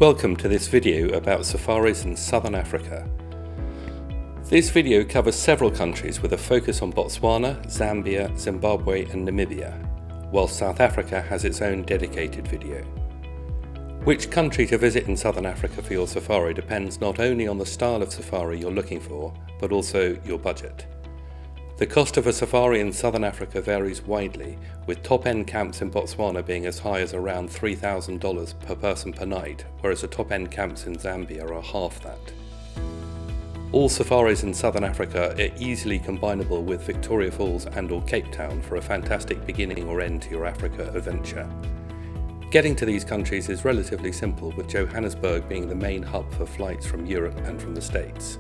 Welcome to this video about safaris in Southern Africa. This video covers several countries with a focus on Botswana, Zambia, Zimbabwe and Namibia, while South Africa has its own dedicated video. Which country to visit in Southern Africa for your safari depends not only on the style of safari you're looking for, but also your budget. The cost of a safari in Southern Africa varies widely, with top-end camps in Botswana being as high as around $3,000 per person per night, whereas the top-end camps in Zambia are half that. All safaris in Southern Africa are easily combinable with Victoria Falls and/or Cape Town for a fantastic beginning or end to your Africa adventure. Getting to these countries is relatively simple, with Johannesburg being the main hub for flights from Europe and from the States.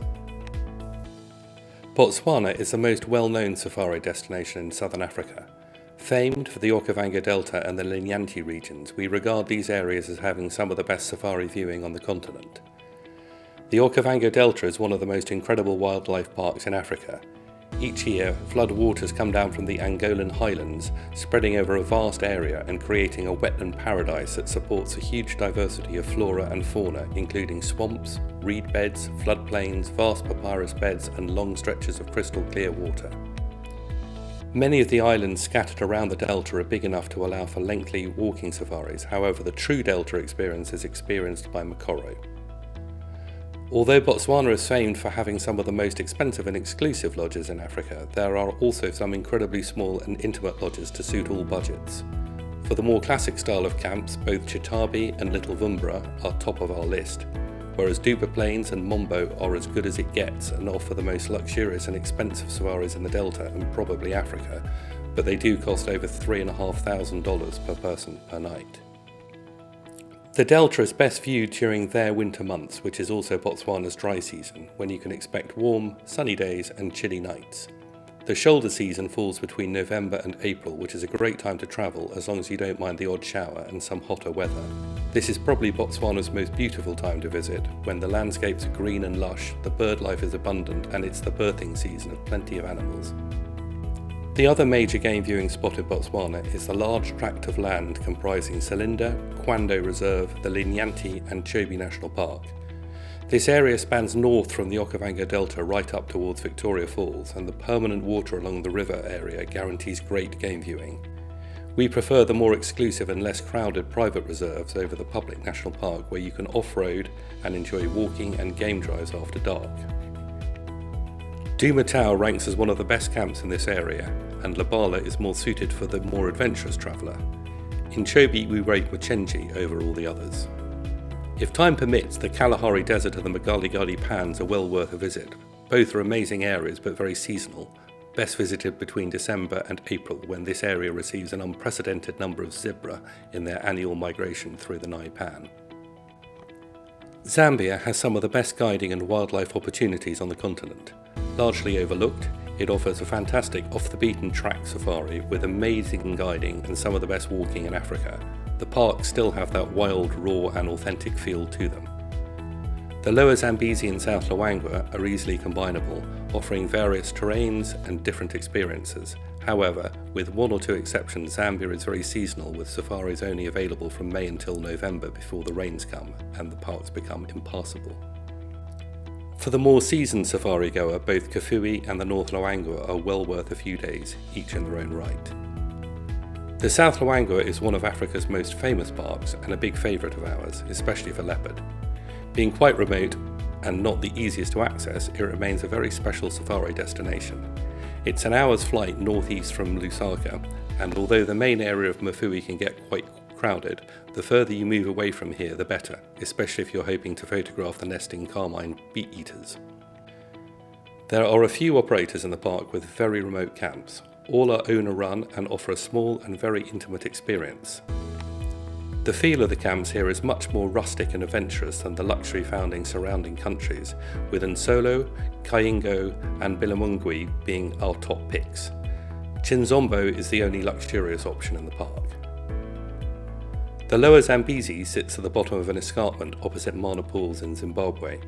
Botswana is the most well-known safari destination in Southern Africa. Famed for the Vango Delta and the Linyanti regions, we regard these areas as having some of the best safari viewing on the continent. The Vango Delta is one of the most incredible wildlife parks in Africa. Each year, flood waters come down from the Angolan highlands, spreading over a vast area and creating a wetland paradise that supports a huge diversity of flora and fauna, including swamps, reed beds, floodplains, vast papyrus beds and long stretches of crystal clear water. Many of the islands scattered around the delta are big enough to allow for lengthy walking safaris, however the true delta experience is experienced by Mokoro. Although Botswana is famed for having some of the most expensive and exclusive lodges in Africa, there are also some incredibly small and intimate lodges to suit all budgets. For the more classic style of camps, both Chitabi and Little Vumbura are top of our list, whereas Leeward Plains and Mombo are as good as it gets and offer the most luxurious and expensive safaris in the Delta and probably Africa, but they do cost over $3,500 per person per night. The Delta is best viewed during their winter months, which is also Botswana's dry season, when you can expect warm, sunny days and chilly nights. The shoulder season falls between November and April, which is a great time to travel as long as you don't mind the odd shower and some hotter weather. This is probably Botswana's most beautiful time to visit, when the landscapes are green and lush, the bird life is abundant and it's the birthing season of plenty of animals. The other major game viewing spot in Botswana is the large tract of land comprising Selinda, Kwando Reserve, the Linyanti and Chobe National Park. This area spans north from the Okavango Delta right up towards Victoria Falls, and the permanent water along the river area guarantees great game viewing. We prefer the more exclusive and less crowded private reserves over the public national park, where you can off-road and enjoy walking and game drives after dark. Dumatau ranks as one of the best camps in this area, and Labala is more suited for the more adventurous traveller. In Chobe we rate Machenji over all the others. If time permits, the Kalahari Desert and the Magaligali Pans are well worth a visit. Both are amazing areas but very seasonal, best visited between December and April, when this area receives an unprecedented number of zebra in their annual migration through the Nai Pan. Zambia has some of the best guiding and wildlife opportunities on the continent. Largely overlooked, it offers a fantastic off-the-beaten-track safari with amazing guiding and some of the best walking in Africa. The parks still have that wild, raw and authentic feel to them. The lower Zambezi and South Luango are easily combinable, offering various terrains and different experiences. However, with one or two exceptions, Zambia is very seasonal, with safaris only available from May until November before the rains come and the parks become impassable. For the more seasoned safari goer, both Kufui and the North Luango are well worth a few days, each in their own right. The South Luango is one of Africa's most famous parks and a big favourite of ours, especially for leopard. Being quite remote and not the easiest to access, it remains a very special safari destination. It's an hour's flight northeast from Lusaka, and although the main area of Mafui can get quite crowded, the further you move away from here the better, especially if you're hoping to photograph the nesting carmine beet eaters. There are a few operators in the park with very remote camps. All are owner run and offer a small and very intimate experience. The feel of the camps here is much more rustic and adventurous than the luxury found in surrounding countries, with Nsolo, Kayingo and Bilamungwe being our top picks. Chinzombo is the only luxurious option in the park. The lower Zambezi sits at the bottom of an escarpment opposite Mana Pools in Zimbabwe.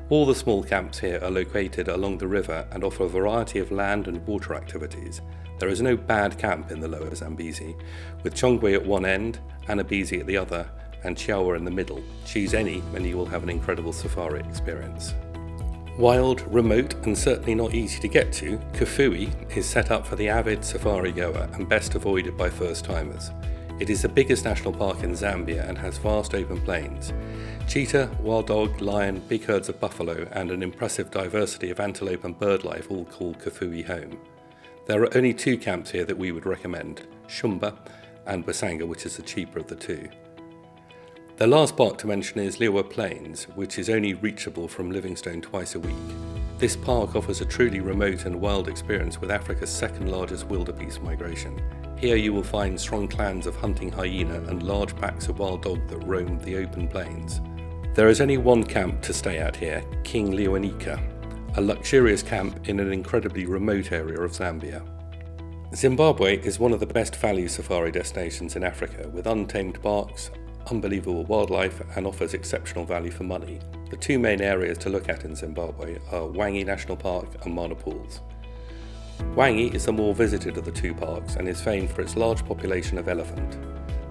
All the small camps here are located along the river and offer a variety of land and water activities. There is no bad camp in the lower Zambezi, with Chongwe at one end, Anabisi at the other, and Chiawa in the middle. Choose any and you will have an incredible safari experience. Wild, remote and certainly not easy to get to, Kufui is set up for the avid safari goer and best avoided by first-timers. It is the biggest national park in Zambia and has vast open plains. Cheetah, wild dog, lion, big herds of buffalo and an impressive diversity of antelope and bird life all call Kufui home. There are only 2 camps here that we would recommend, Shumba and Basanga, which is the cheaper of the 2. The last park to mention is Leeward Plains, which is only reachable from Livingstone twice a week. This park offers a truly remote and wild experience with Africa's second largest wildebeest migration. Here you will find strong clans of hunting hyena and large packs of wild dog that roam the open plains. There is only 1 camp to stay at here, King Lewanika, a luxurious camp in an incredibly remote area of Zambia. Zimbabwe is one of the best value safari destinations in Africa, with untamed parks, unbelievable wildlife and offers exceptional value for money. The 2 main areas to look at in Zimbabwe are Wangi National Park and Mana Pools. Wangi is the more visited of the 2 parks and is famed for its large population of elephant.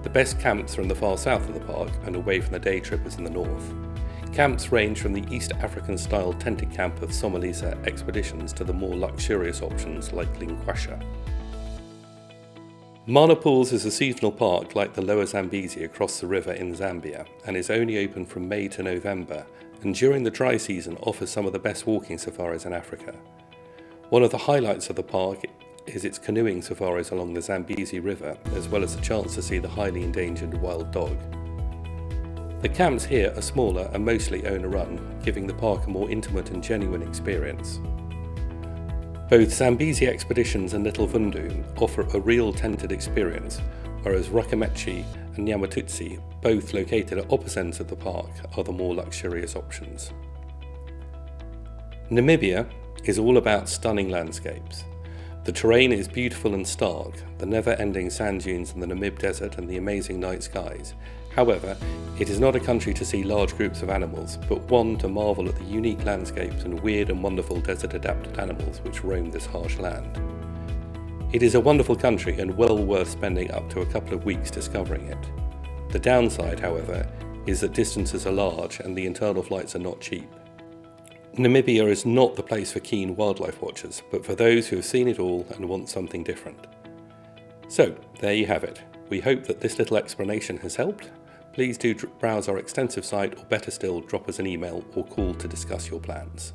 The best camps are in the far south of the park and away from the day trippers in the north. Camps range from the East African-style tented camp of Somalisa expeditions to the more luxurious options like Linkwasha. Mana Pools is a seasonal park like the lower Zambezi across the river in Zambia and is only open from May to November, and during the dry season offers some of the best walking safaris in Africa. One of the highlights of the park is its canoeing safaris along the Zambezi River, as well as the chance to see the highly endangered wild dog. The camps here are smaller and mostly owner-run, giving the park a more intimate and genuine experience. Both Zambezi Expeditions and Little Vundu offer a real tented experience, whereas Rukamechi and Nyamututsi, both located at opposite ends of the park, are the more luxurious options. Namibia is all about stunning landscapes. The terrain is beautiful and stark, the never-ending sand dunes in the Namib Desert and the amazing night skies. However, it is not a country to see large groups of animals, but one to marvel at the unique landscapes and weird and wonderful desert-adapted animals which roam this harsh land. It is a wonderful country and well worth spending up to a couple of weeks discovering it. The downside, however, is that distances are large and the internal flights are not cheap. Namibia is not the place for keen wildlife watchers, but for those who have seen it all and want something different. So, there you have it. We hope that this little explanation has helped. Please do browse our extensive site, or better still, drop us an email or call to discuss your plans.